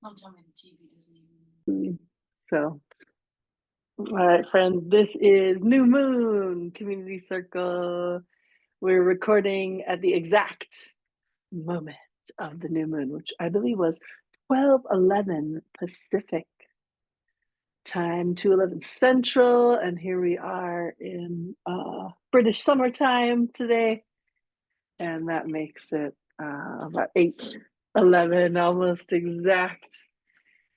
Don't tell me the TV doesn't even. So, all right, friends, this is New Moon Community Circle. We're recording at the exact moment of the new moon, which I believe was 12:11 Pacific time, 2:11 Central, and here we are in British summertime today, and that makes it about 8:11, almost exact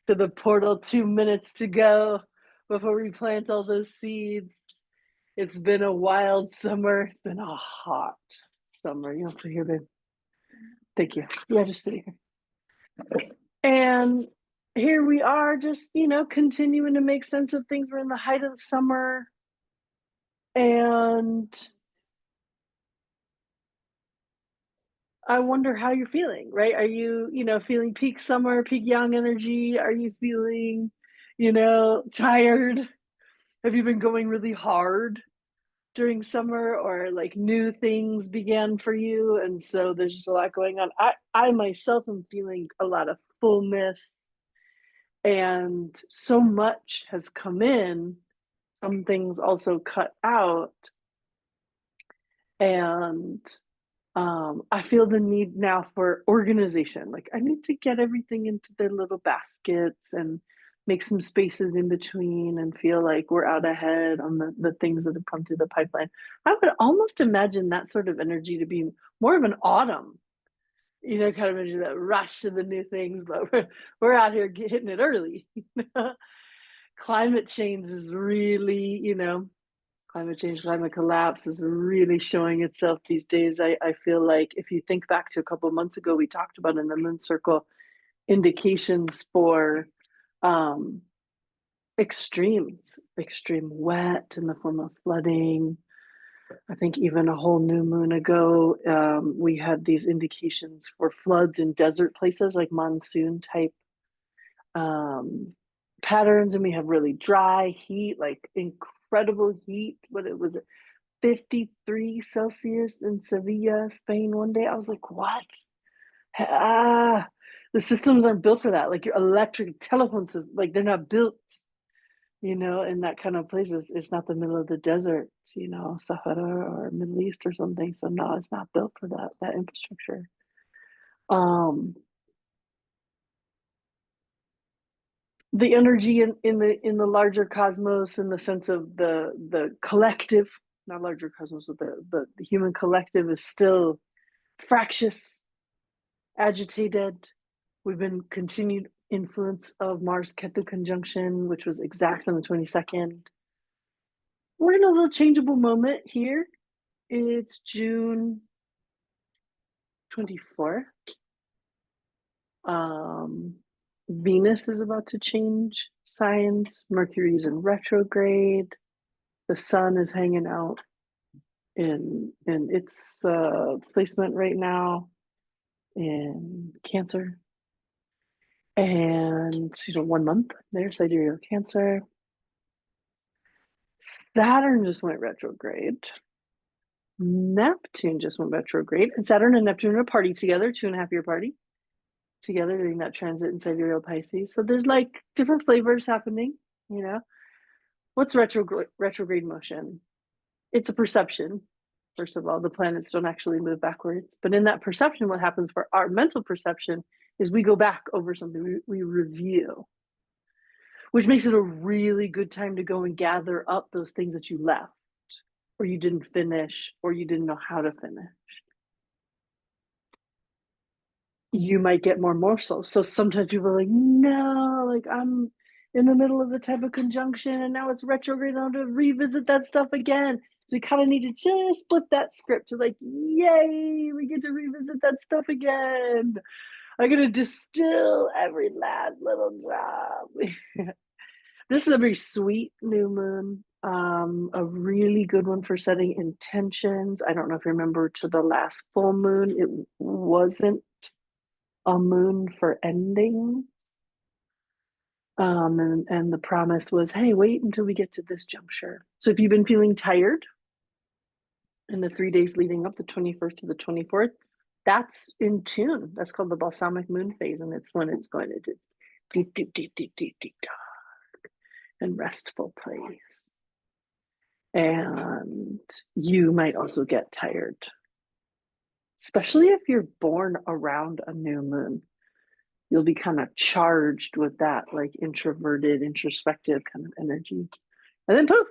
to the portal. 2 minutes to go before we plant all those seeds. It's been a wild summer. It's been a hot summer. You have to hear me. Thank you. Yeah, just sitting here. And here we are, just, continuing to make sense of things. We're in the height of the summer. And I wonder how you're feeling, right? Are you, feeling peak summer, peak yang energy? Are you feeling, tired? Have you been going really hard during summer, or like new things began for you, and so there's just a lot going on? I myself am feeling a lot of fullness, and so much has come in, some things also cut out, and I feel the need now for organization. Like, I need to get everything into their little baskets and make some spaces in between and feel like we're out ahead on the things that have come through the pipeline. I would almost imagine that sort of energy to be more of an autumn, kind of energy, that rush of the new things, but we're out here hitting it early. Climate change is really, climate change, climate collapse is really showing itself these days. I feel like if you think back to a couple of months ago, we talked about in the Moon Circle indications for um, extremes, extreme wet in the form of flooding. I think even a whole new moon ago, we had these indications for floods in desert places, like monsoon type um, patterns. And we have really dry heat, like incredible heat. But it was 53 Celsius in Sevilla, Spain one day. I was like, what? Ah, the systems aren't built for that. Like your electric telephone systems, like they're not built, in that kind of place. It's not the middle of the desert, Sahara or Middle East or something. So no, it's not built for that infrastructure. Um, the energy in the larger cosmos, in the sense of the collective, not larger cosmos, but the human collective, is still fractious, agitated. We've been continued influence of Mars Ketu conjunction, which was exact on the 22nd. We're in a little changeable moment here. It's June 24th. Venus is about to change signs. Mercury's in retrograde. The sun is hanging out in its placement right now in Cancer. And 1 month there, sidereal Cancer. Saturn just went retrograde. Neptune just went retrograde. And Saturn and Neptune are party together, 2.5 year party together, during that transit in sidereal Pisces. So there's like different flavors happening, you know. What's retrograde motion? It's a perception. First of all, the planets don't actually move backwards. But in that perception, what happens for our mental perception is we go back over something, we review, which makes it a really good time to go and gather up those things that you left, or you didn't finish, or you didn't know how to finish. You might get more morsels. So sometimes people are like, no, like I'm in the middle of the type of conjunction and now it's retrograde. I want to revisit that stuff again. So we kind of need to just flip that script to like, yay, we get to revisit that stuff again. I'm going to distill every last little drop. This is a very sweet new moon, a really good one for setting intentions. I don't know if you remember, to the last full moon, it wasn't a moon for endings. And the promise was, hey, wait until we get to this juncture. So if you've been feeling tired in the 3 days leading up, the 21st to the 24th, that's in tune. That's called the balsamic moon phase. And it's when it's going to deep, deep, deep, deep, deep, deep, dark and restful place. And you might also get tired, especially if you're born around a new moon. You'll be kind of charged with that, like introverted, introspective kind of energy. And then poof,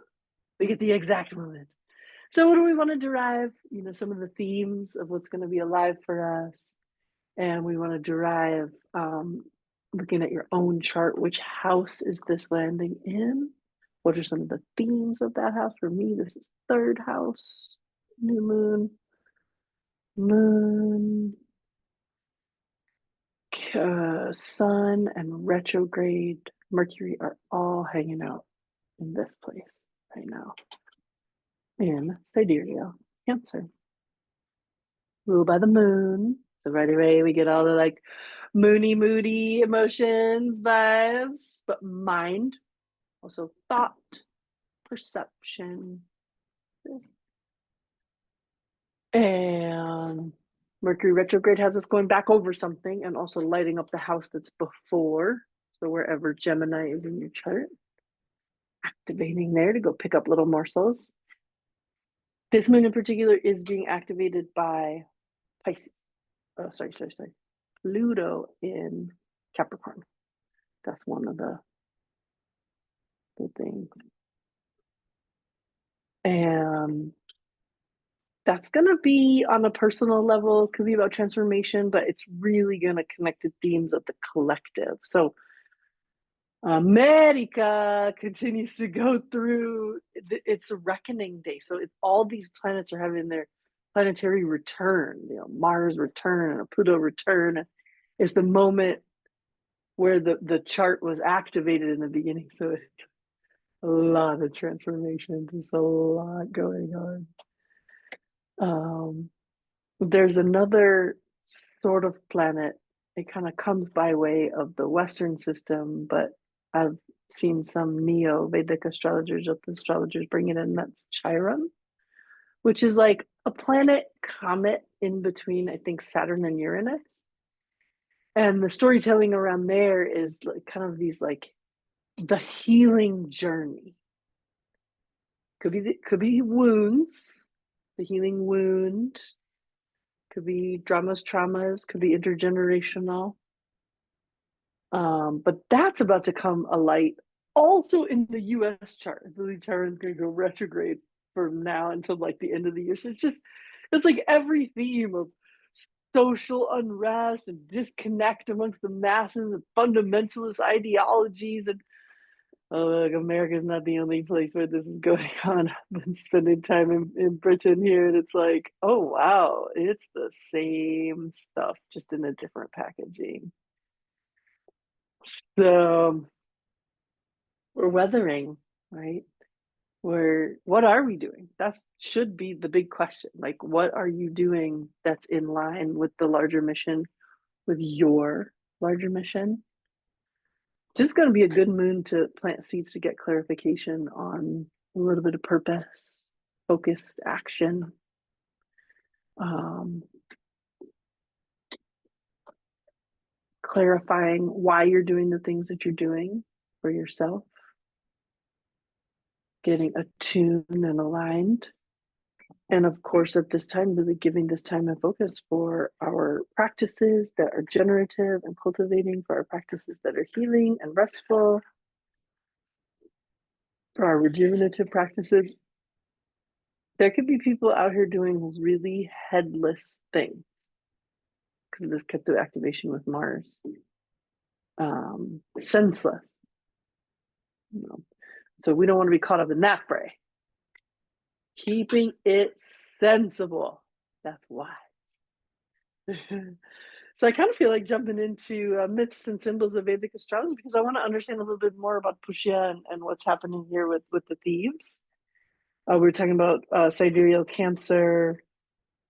we get the exact moment. So, what do we want to derive? Some of the themes of what's going to be alive for us. And we want to derive, looking at your own chart, which house is this landing in? What are some of the themes of that house? For me, this is third house, new moon, moon, sun, and retrograde Mercury are all hanging out in this place right now in sidereal Cancer, ruled by the moon. So right away we get all the like moody emotions, vibes, but mind, also thought, perception, and Mercury retrograde has us going back over something and also lighting up the house that's before. So wherever Gemini is in your chart, activating there to go pick up little morsels. This moon in particular is being activated by Pisces. Oh, sorry. Pluto in Capricorn. That's one of the things. And that's going to be on a personal level, could be about transformation, but it's really going to connect to themes of the collective. So America continues to go through its reckoning day. So all these planets are having their planetary return, Mars return and Pluto return. Is the moment where the chart was activated in the beginning. So it's a lot of transformation. There's a lot going on. There's another sort of planet. It kind of comes by way of the Western system, but I've seen some Neo-Vedic astrologers bring it in. That's Chiron, which is like a planet comet in between, I think, Saturn and Uranus. And the storytelling around there is like kind of these like the healing journey. Could be wounds, the healing wound. Could be traumas, could be intergenerational. But that's about to come alight also in the US chart. I believe Chiron's going to go retrograde from now until like the end of the year. So it's like every theme of social unrest and disconnect amongst the masses and fundamentalist ideologies. And look, America's not the only place where this is going on. I've been spending time in Britain here, and it's like, oh wow, it's the same stuff, just in a different packaging. So we're weathering, right? What are we doing? That should be the big question. Like, what are you doing that's in line with the larger mission, with your larger mission? This is going to be a good moon to plant seeds to get clarification on a little bit of purpose, focused action. Clarifying why you're doing the things that you're doing for yourself. Getting attuned and aligned. And of course, at this time, really giving this time and focus for our practices that are generative and cultivating, for our practices that are healing and restful, for our rejuvenative practices. There could be people out here doing really headless things because of this Ketu activation with Mars. Senseless. So we don't want to be caught up in that fray. Keeping it sensible. That's wise. So I kind of feel like jumping into myths and symbols of Vedic astrology because I want to understand a little bit more about Pushya and what's happening here with the thieves. We're talking about sidereal Cancer,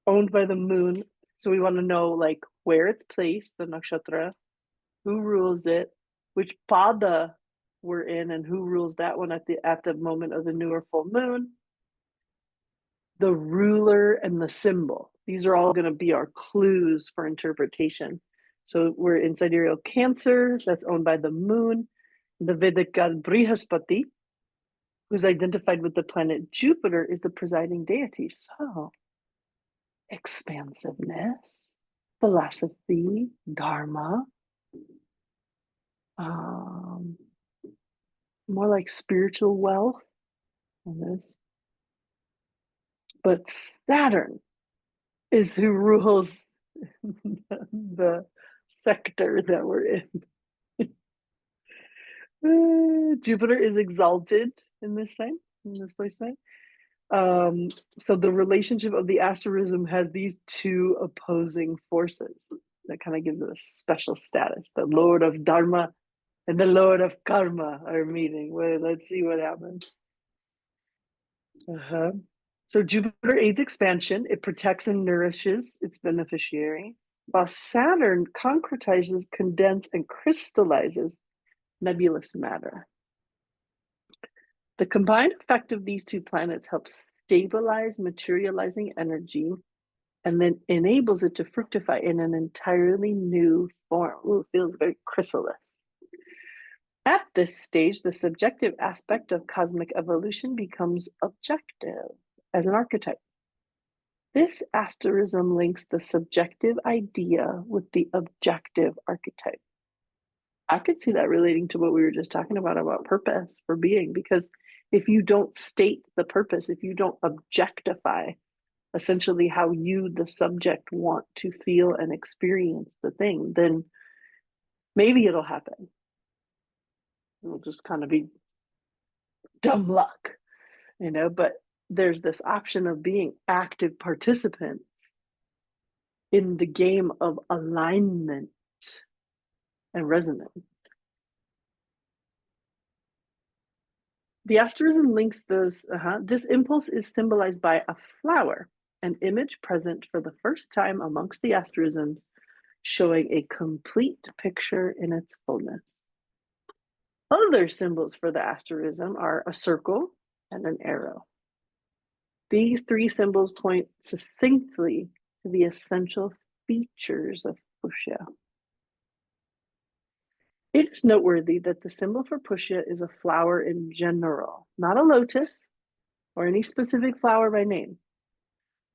owned by the moon. So we want to know like where it's placed, the nakshatra, who rules it, which pada we're in, and who rules that one at the moment of the new or full moon. The ruler and the symbol. These are all going to be our clues for interpretation. So we're in sidereal Cancer, that's owned by the moon, the Vedic Brihaspati, who's identified with the planet Jupiter, is the presiding deity. So, expansiveness, philosophy, dharma, um, more like spiritual wealth on this. But Saturn is who rules the sector that we're in. Jupiter is exalted in this sign, in this placement. So the relationship of the asterism has these two opposing forces. That kind of gives it a special status. The Lord of Dharma and the Lord of Karma are meeting. Well, let's see what happens. So Jupiter aids expansion. It protects and nourishes its beneficiary, while Saturn concretizes, condenses, and crystallizes nebulous matter. The combined effect of these two planets helps stabilize materializing energy and then enables it to fructify in an entirely new form. Ooh, it feels very chrysalis. At this stage, the subjective aspect of cosmic evolution becomes objective as an archetype. This asterism links the subjective idea with the objective archetype. I could see that relating to what we were just talking about purpose for being, because if you don't state the purpose, if you don't objectify essentially how you, the subject, want to feel and experience the thing, then maybe it'll happen. It'll just kind of be dumb luck, but there's this option of being active participants in the game of alignment and resonance. The asterism links those. This impulse is symbolized by a flower, an image present for the first time amongst the asterisms, showing a complete picture in its fullness. Other symbols for the asterism are a circle and an arrow. These three symbols point succinctly to the essential features of Pushya. It is noteworthy that the symbol for Pushya is a flower in general, not a lotus or any specific flower by name.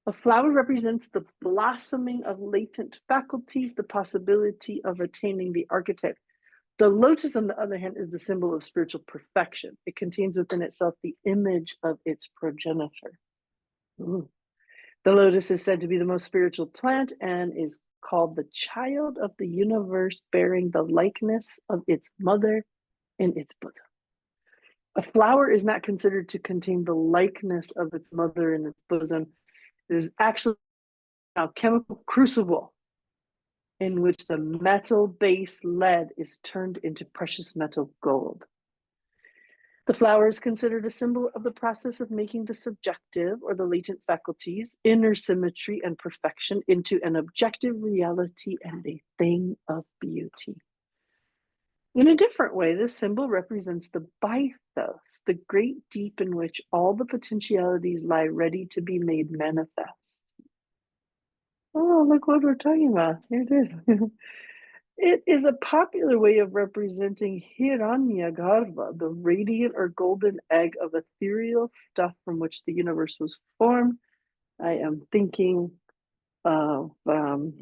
A flower represents the blossoming of latent faculties, the possibility of attaining the archetype. The lotus, on the other hand, is the symbol of spiritual perfection. It contains within itself the image of its progenitor. Ooh. The lotus is said to be the most spiritual plant and is called the child of the universe, bearing the likeness of its mother in its bosom. A flower is not considered to contain the likeness of its mother in its bosom. It is actually a chemical crucible in which the metal base lead is turned into precious metal gold. The flower is considered a symbol of the process of making the subjective or the latent faculties, inner symmetry and perfection into an objective reality and a thing of beauty. In a different way, this symbol represents the bythos, the great deep in which all the potentialities lie ready to be made manifest. Oh, look what we're talking about. Here it is. It is a popular way of representing Hiranyagarbha, the radiant or golden egg of ethereal stuff from which the universe was formed. I am thinking of Ma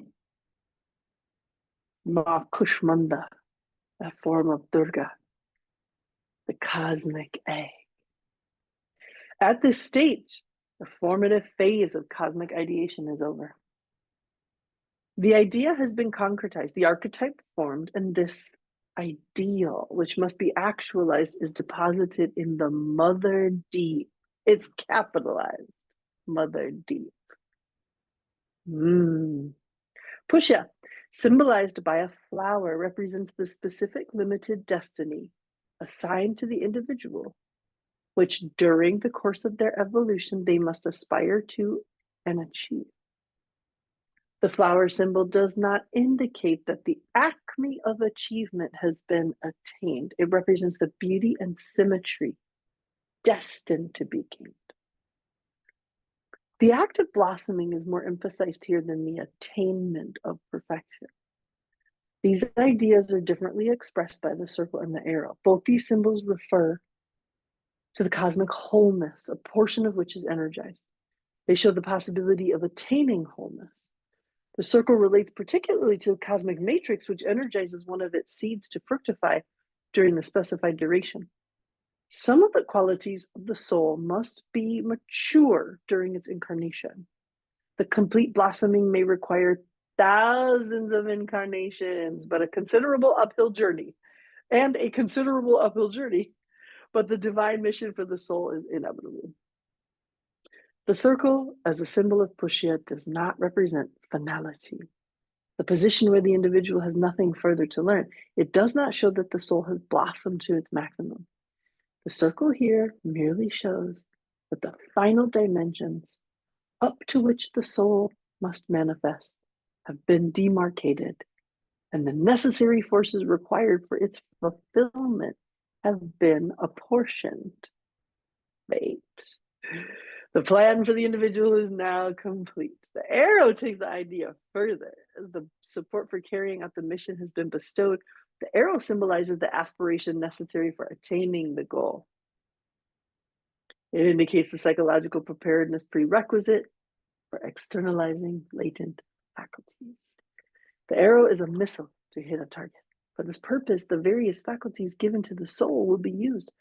Kushmanda, a form of Durga, the cosmic egg. At this stage, the formative phase of cosmic ideation is over. The idea has been concretized, the archetype formed, and this ideal, which must be actualized, is deposited in the mother deep. It's capitalized, mother deep. Pushya, symbolized by a flower, represents the specific limited destiny assigned to the individual, which during the course of their evolution they must aspire to and achieve. The flower symbol does not indicate that the acme of achievement has been attained. It represents the beauty and symmetry destined to be gained. The act of blossoming is more emphasized here than the attainment of perfection. These ideas are differently expressed by the circle and the arrow. Both these symbols refer to the cosmic wholeness, a portion of which is energized. They show the possibility of attaining wholeness. The circle relates particularly to the cosmic matrix, which energizes one of its seeds to fructify during the specified duration. Some of the qualities of the soul must be mature during its incarnation. The complete blossoming may require thousands of incarnations, but a considerable uphill journey, but the divine mission for the soul is inevitable. The circle, as a symbol of Pushya, does not represent finality, the position where the individual has nothing further to learn. It does not show that the soul has blossomed to its maximum. The circle here merely shows that the final dimensions up to which the soul must manifest have been demarcated, and the necessary forces required for its fulfillment have been apportioned. Fate. The plan for the individual is now complete. The arrow takes the idea further. As the support for carrying out the mission has been bestowed, the arrow symbolizes the aspiration necessary for attaining the goal. It indicates the psychological preparedness prerequisite for externalizing latent faculties. The arrow is a missile to hit a target. For this purpose, the various faculties given to the soul will be used.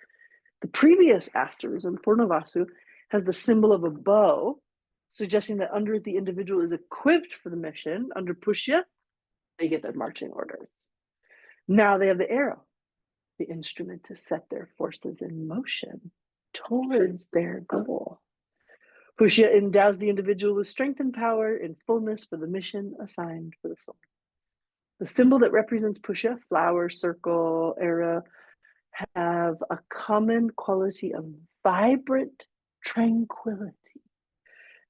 The previous asterism, Purnavasu, has the symbol of a bow, suggesting that under it the individual is equipped for the mission. Under Pushya, they get their marching orders. Now they have the arrow, the instrument to set their forces in motion towards their goal. Pushya endows the individual with strength and power in fullness for the mission assigned for the soul. The symbol that represents Pushya, flower, circle, arrow, have a common quality of vibrant tranquility,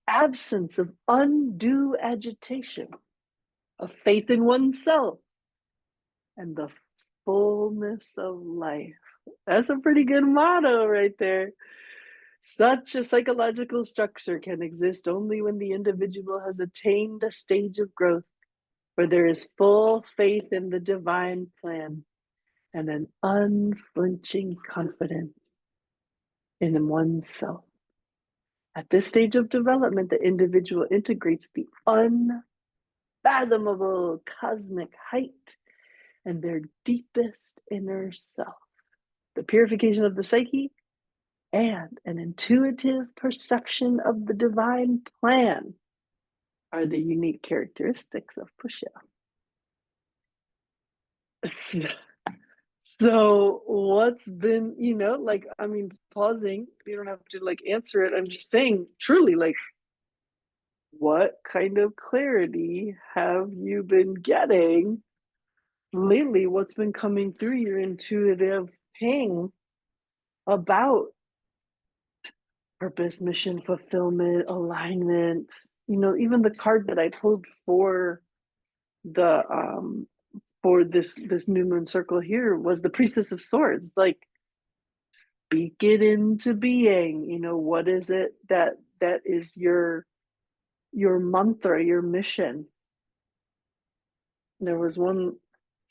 absence of undue agitation, of faith in oneself, and the fullness of life. That's a pretty good motto right there. Such a psychological structure can exist only when the individual has attained a stage of growth where there is full faith in the divine plan and an unflinching confidence in oneself. At this stage of development, the individual integrates the unfathomable cosmic height and their deepest inner self. The purification of the psyche and an intuitive perception of the divine plan are the unique characteristics of Pushya. So what's been, pausing, you don't have to answer it. I'm just saying, truly, what kind of clarity have you been getting lately? What's been coming through your intuitive ping about purpose, mission, fulfillment, alignment? Even the card that I pulled for the for this new moon circle here was the Priestess of Swords. Speak it into being. What is it that is your mantra, your mission? There was one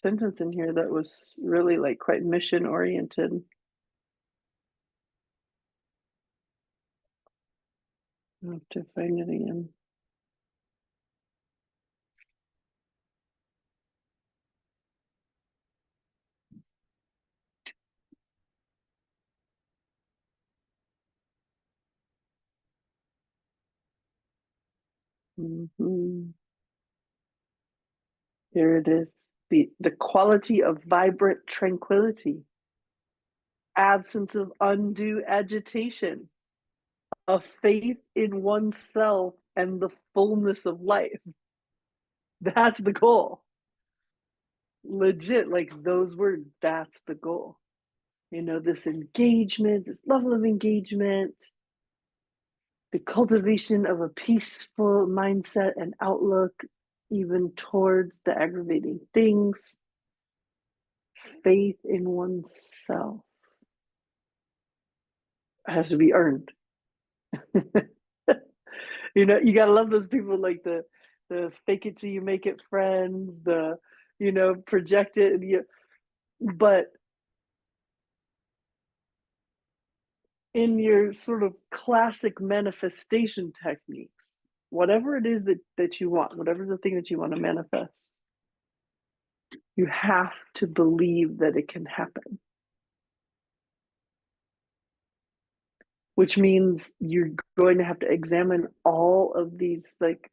sentence in here that was really quite mission oriented. I have to find it again. Mm-hmm. Here it is. The quality of vibrant tranquility, absence of undue agitation, a faith in oneself, and the fullness of life. That's the goal. Legit, those words, that's the goal. This engagement, this level of engagement, the cultivation of a peaceful mindset and outlook, even towards the aggravating things, faith in oneself has to be earned. You gotta love those people, like the fake it till you make it friends, the project it. But in your sort of classic manifestation techniques, whatever it is that you want, whatever's the thing that you want to manifest, you have to believe that it can happen. Which means you're going to have to examine all of these like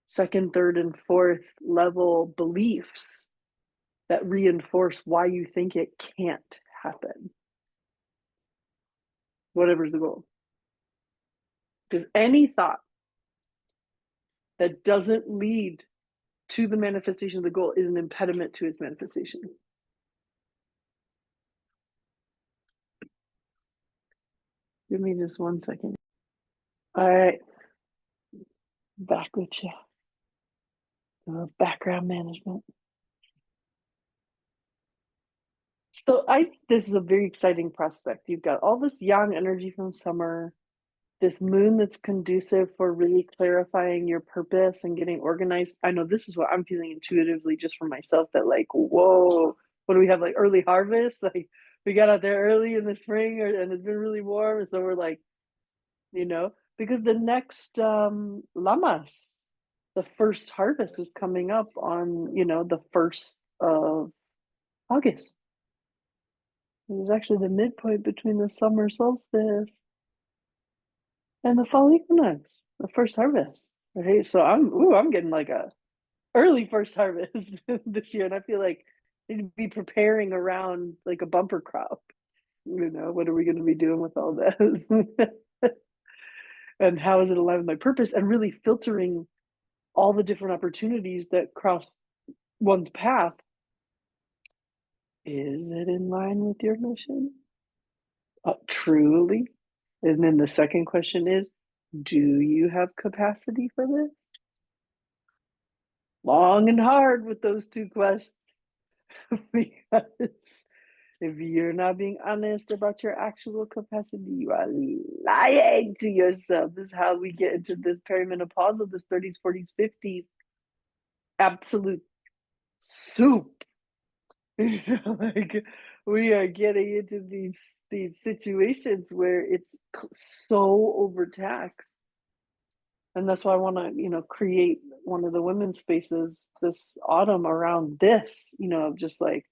second, third, and fourth level beliefs that reinforce why you think it can't happen. Whatever's the goal. Because any thought that doesn't lead to the manifestation of the goal is an impediment to its manifestation. Give me just 1 second. All right. Back with you. Background management. So I think this is a very exciting prospect. You've got all this yang energy from summer, this moon that's conducive for really clarifying your purpose and getting organized. I know this is what I'm feeling intuitively just for myself, that like, whoa, what do we have, like early harvest? Like we got out there early in the spring and it's been really warm. And so we're like, because the next Lamas, the first harvest is coming up on, the 1st of August. It was actually the midpoint between the summer solstice and the fall equinox, the first harvest. Right. So I'm getting like a early first harvest this year. And I feel like they'd be preparing around like a bumper crop. What are we going to be doing with all this? And how is it aligned with my purpose? And really filtering all the different opportunities that cross one's path. Is it in line with your mission? Truly? And then the second question is, do you have capacity for this? Long and hard with those two questions. Because if you're not being honest about your actual capacity, you are lying to yourself. This is how we get into this perimenopausal, this 30s, 40s, 50s absolute soup. Like we are getting into these situations where it's so overtaxed. And that's why I want to, create one of the women's spaces this autumn around this, just like,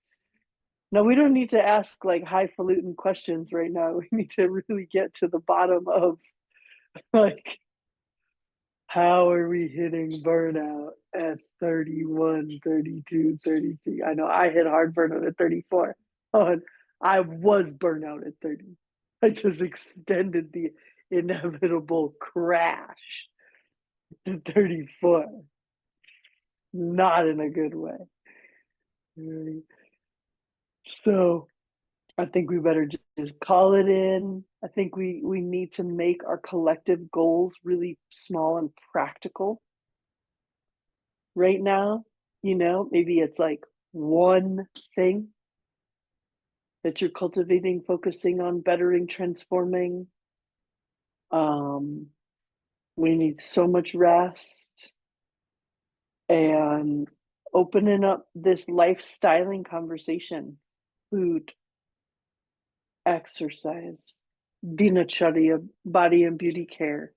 no, we don't need to ask like highfalutin questions right now. We need to really get to the bottom of like, how are we hitting burnout at 31, 32, 33? I know I hit hard burnout at 34. Oh, and I was burnout at 30. I just extended the inevitable crash to 34. Not in a good way. So I think we better just call it in. I think we need to make our collective goals really small and practical right now. Maybe it's like one thing that you're cultivating, focusing on, bettering, transforming. We need so much rest and opening up this lifestyling conversation, food, exercise, dinacharya, body and beauty care,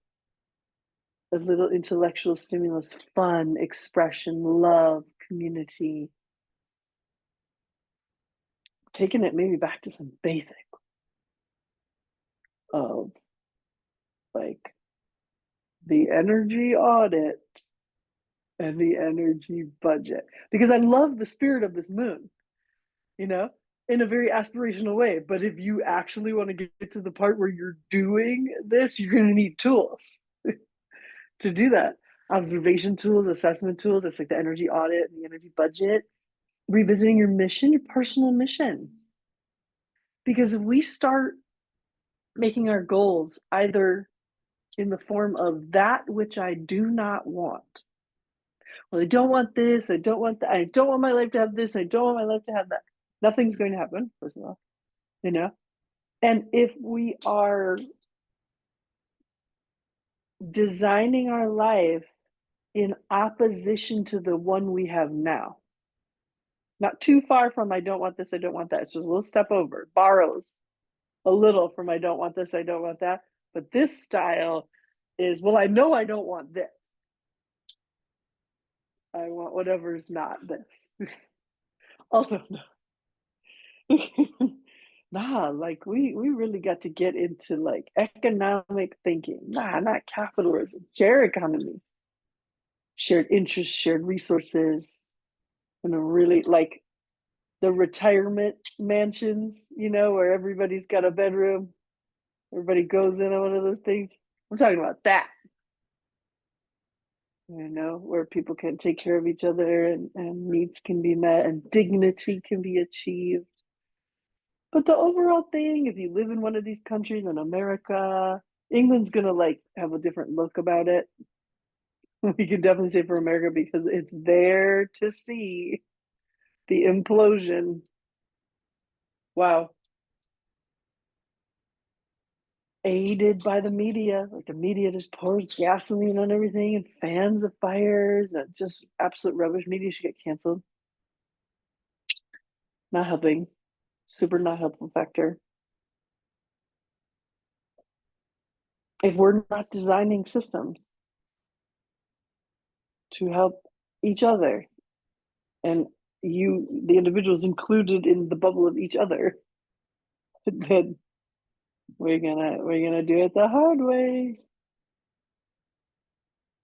a little intellectual stimulus, fun, expression, love, community. Taking it maybe back to some basic of like the energy audit and the energy budget. Because I love the spirit of this moon, in a very aspirational way. But if you actually want to get to the part where you're doing this, you're going to need tools to do that. Observation tools, assessment tools. It's like the energy audit and the energy budget. Revisiting your mission, your personal mission. Because if we start making our goals either in the form of that which I do not want. Well, I don't want this. I don't want that. I don't want my life to have this. I don't want my life to have that. Nothing's going to happen, first of all, And if we are designing our life in opposition to the one we have now, Not too far from I don't want this, I don't want that. It's just a little step over. Borrows a little from I don't want this, I don't want that. But this style is, well, I know I don't want this. I want whatever's not this. Also, nah, like we really got to get into like economic thinking. Nah, not capitalism. Share economy, shared interests, shared resources, and a really like the retirement mansions, where everybody's got a bedroom, everybody goes in on one of those things. I'm talking about that, where people can take care of each other and needs can be met and dignity can be achieved. But the overall thing, if you live in one of these countries in America, England's gonna like have a different look about it. We can definitely say for America because it's there to see the implosion. Wow. Aided by the media. Like the media just pours gasoline on everything and fans the fires. And just absolute rubbish. Media should get canceled. Not helping. Super not helpful factor. If we're not designing systems to help each other and the individuals included in the bubble of each other, then we're gonna do it the hard way.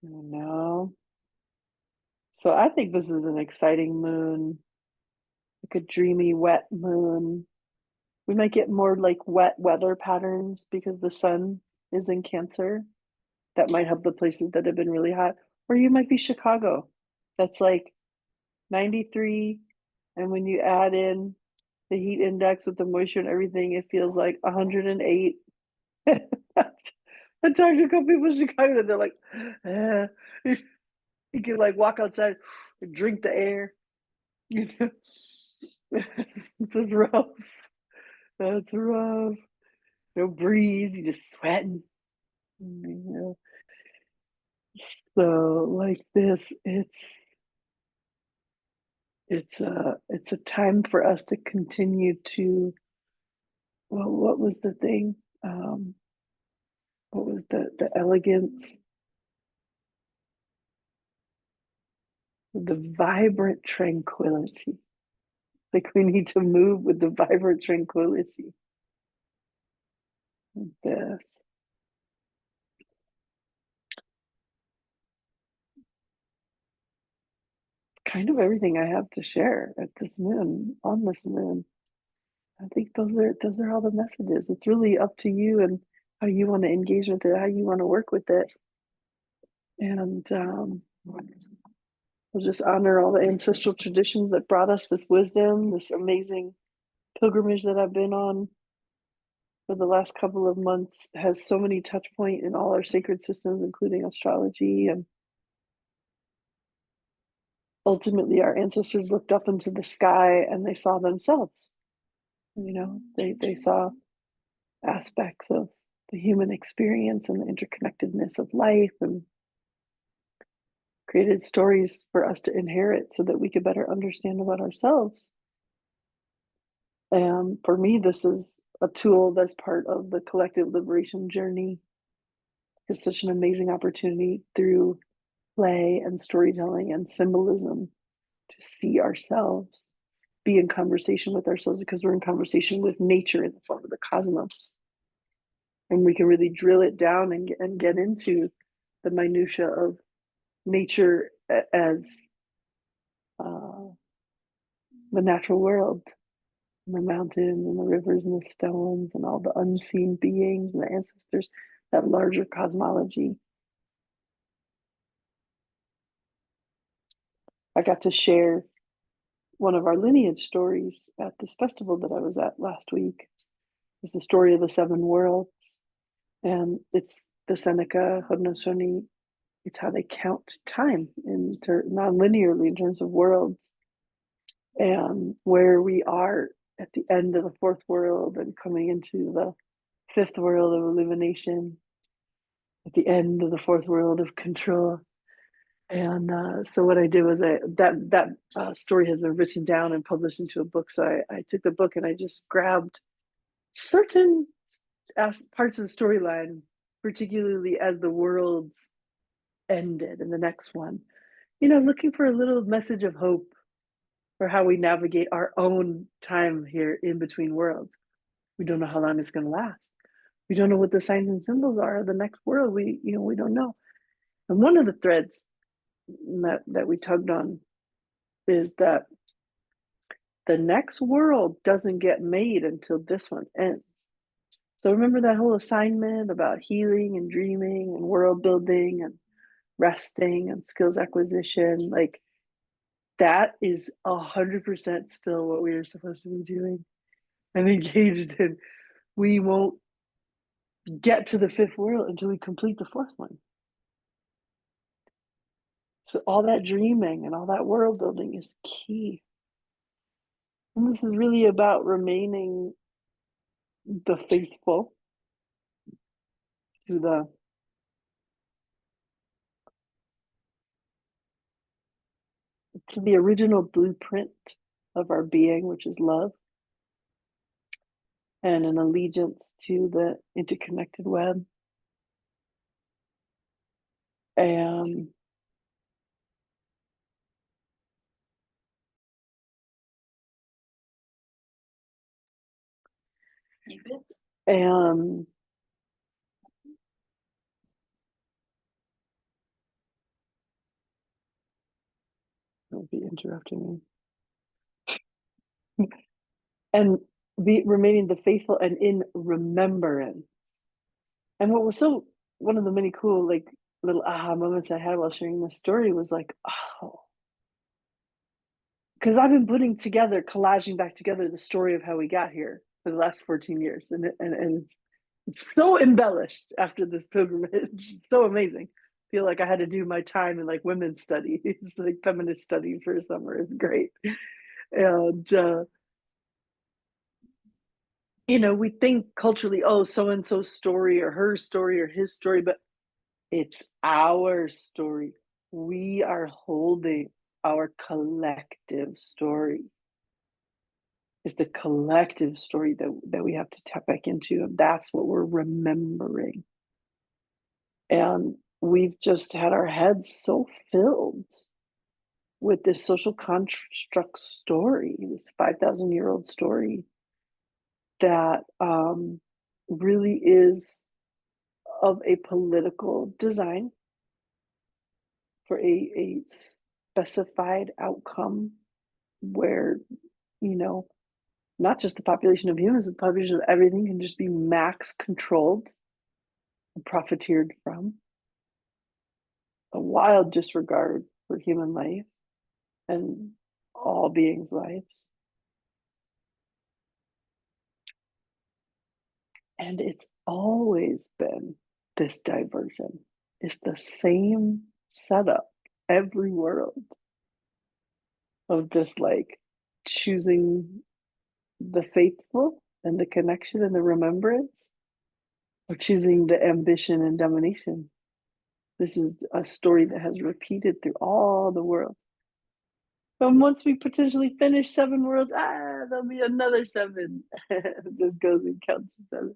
No. So I think this is an exciting moon, like a dreamy, wet moon. We might get more like wet weather patterns because the sun is in Cancer. That might help the places that have been really hot. Or you might be Chicago. That's like 93. And when you add in the heat index with the moisture and everything, it feels like 108. I talked to a couple people in Chicago and they're like, you can like walk outside, drink the air. It's rough. That's rough. No breeze, you just sweating. You know. So like this, it's a time for us to continue to, well, what was the thing? What was the elegance, the vibrant tranquility. Like we need to move with the vibrant tranquility. This kind of everything I have to share at this moon, on this moon. I think those are all the messages. It's really up to you and how you want to engage with it, how you want to work with it. And we'll just honor all the ancestral traditions that brought us this wisdom, this amazing pilgrimage that I've been on for the last couple of months has so many touch point in all our sacred systems, including astrology. And ultimately our ancestors looked up into the sky and they saw themselves. They saw aspects of the human experience and the interconnectedness of life and created stories for us to inherit so that we could better understand about ourselves. And for me, this is a tool that's part of the collective liberation journey. It's such an amazing opportunity through play and storytelling and symbolism to see ourselves, be in conversation with ourselves because we're in conversation with nature in the form of the cosmos. And we can really drill it down and get into the minutia of nature as the natural world, and the mountain and the rivers and the stones and all the unseen beings and the ancestors, that larger cosmology. I got to share one of our lineage stories at this festival that I was at last week. It's the story of the seven worlds. And it's the Seneca Haudenosaunee. It's how they count time non-linearly in terms of worlds, and where we are at the end of the fourth world and coming into the fifth world of illumination, at the end of the fourth world of control. And so what I did was that story has been written down and published into a book. So I took the book and I just grabbed certain parts of the storyline, particularly as the worlds ended in the next one, looking for a little message of hope for how we navigate our own time here in between worlds. We don't know how long it's going to last. We don't know what the signs and symbols are of the next world. We don't know. And one of the threads that we tugged on is that the next world doesn't get made until this one ends. So remember that whole assignment about healing and dreaming and world building and resting and skills acquisition, like that is 100% still what we are supposed to be doing and engaged in. We won't get to the fifth world until we complete the fourth one. So all that dreaming and all that world building is key. And this is really about remaining the faithful to the original blueprint of our being, which is love, and an allegiance to the interconnected web. And and don't be interrupting me. And be remaining the faithful and in remembrance. And what was so one of the many cool like little aha moments I had while sharing this story was like, oh, because I've been putting together, collaging back together the story of how we got here for the last 14 years. And it's so embellished after this pilgrimage. It's so amazing. I feel like I had to do my time in like women's studies, like feminist studies for a summer. It's great. And we think culturally, oh, so and so's story or her story or his story, but it's our story. We are holding our collective story. It's the collective story that we have to tap back into, and that's what we're remembering. And we've just had our heads so filled with this social construct story, this 5,000-year-old story that really is of a political design for a specified outcome where, not just the population of humans, the population of everything can just be max controlled and profiteered from. A wild disregard for human life and all beings' lives. And it's always been this diversion. It's the same setup every world of this like choosing the faithful and the connection and the remembrance, or choosing the ambition and domination. This is a story that has repeated through all the worlds. And once we potentially finish 7 worlds, there'll be another 7. It just goes and counts to 7.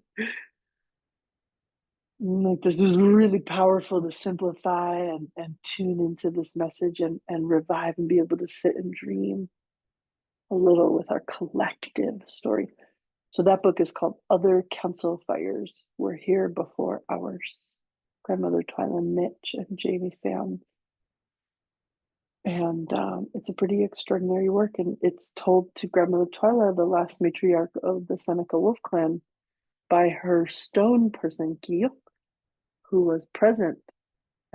Like this was really powerful to simplify and tune into this message and revive and be able to sit and dream a little with our collective story. So that book is called Other Council Fires Were Here Before Ours. Grandmother Twyla Mitch and Jamie Sam. And it's a pretty extraordinary work. And it's told to Grandmother Twyla, the last matriarch of the Seneca Wolf clan, by her stone person, Giyuk, who was present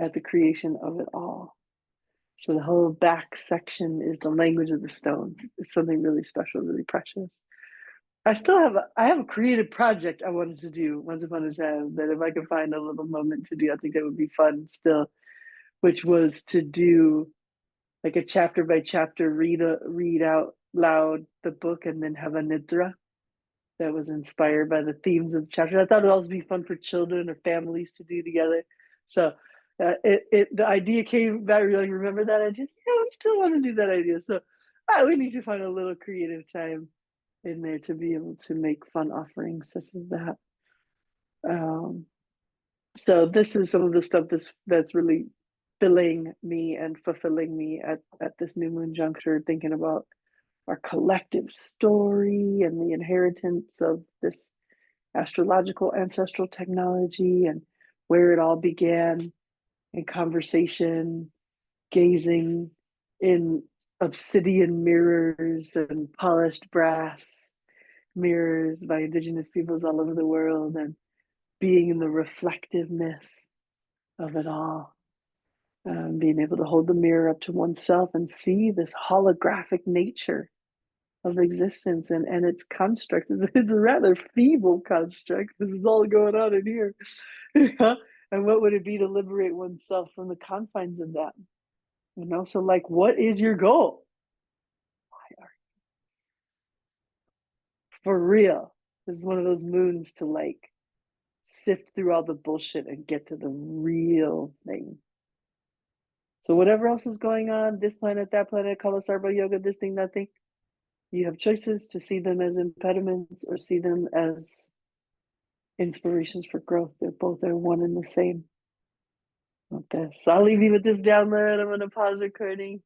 at the creation of it all. So the whole back section is the language of the stone. It's something really special, really precious. I have a creative project I wanted to do once upon a time that if I could find a little moment to do, I think that would be fun still, which was to do like a chapter by chapter read out loud the book and then have a nidra that was inspired by the themes of the chapter. I thought it would also be fun for children or families to do together. So The idea came back. Like, remember that idea? Yeah, we still want to do that idea. So we need to find a little creative time in there to be able to make fun offerings such as that. Um, so this is some of the stuff that's really filling me and fulfilling me at this new moon juncture, thinking about our collective story and the inheritance of this astrological ancestral technology and where it all began in conversation, gazing in obsidian mirrors and polished brass mirrors by indigenous peoples all over the world, and being in the reflectiveness of it all. Being able to hold the mirror up to oneself and see this holographic nature of existence and its construct. It's a rather feeble construct. This is all going on in here. And what would it be to liberate oneself from the confines of that? So like, what is your goal? For real. This is one of those moons to like sift through all the bullshit and get to the real thing. So whatever else is going on, this planet, that planet, Kala Sarva Yoga, this thing, that thing, you have choices to see them as impediments or see them as inspirations for growth. They're one and the same. Okay, so I'll leave you with this download. I'm gonna pause recording.